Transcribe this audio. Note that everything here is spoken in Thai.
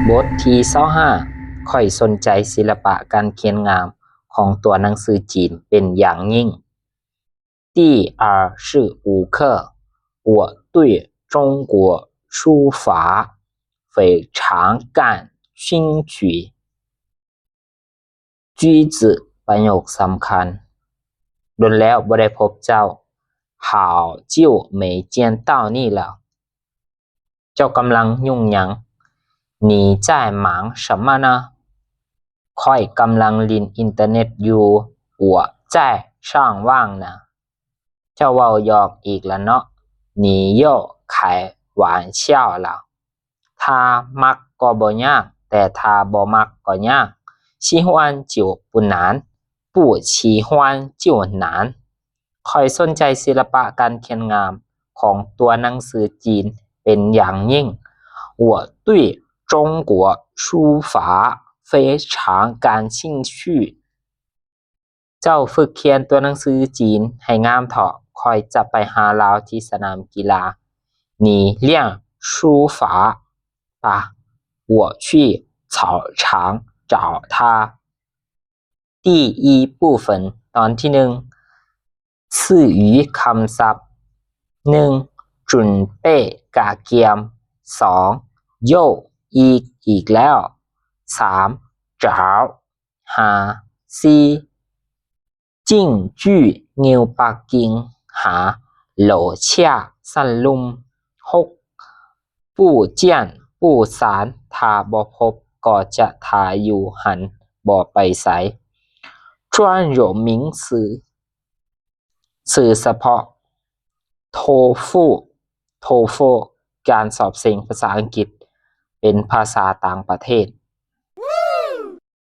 บทที่25ค่อยสนใจศิลปะการเขียนงามของตัวหนังสือจีนเป็นอย่างยิ่ง第二十五课我对中国书法非常感兴趣句子ประโยคสำคัญโดนแล้วบ่ได้พบเจ้า好久没见到你了เจ้ากำลังยุ่งหยัง你在忙什么呢ค่อยกำลังเล่นอินเทอร์เน็ตอยู่我在上网呢เจ้าเว้าหยอกอีกแล้วเนาะ你又开玩笑了ถ้ามักก็บ่ยากแต่ถ้าบ่มักก็ยาก喜欢就不难不喜欢就难ค่อยสนใจศิลปะการเขียนงามของตัวหนังสือจีนเป็นอย่างยิ่ง我对中国书法非常感兴趣เจ้าฝึกเขียนตัวหนังสือจีนให้งามเถาะค่อยจะไปหาลาวที่สนามกีฬา你练书法吧我去操场找他第一部分ตอนที่1ซื่อหยีคำศัพท์1จุนเป้กาเกียม2โยอีกแล้ว3找หา4จิ้งจื้องิวปักกิ่งหาโหลเชี่ยสั้นลุ่ม6ปู่เจี้ยนปู่สารถ้าบ่พบก็จะถ่ายอยู่หันบ่ไปไส专有名词สื่อเฉพาะโทฟูการสอบเสียงภาษาอังกฤษเป็นภาษาต่างประเทศ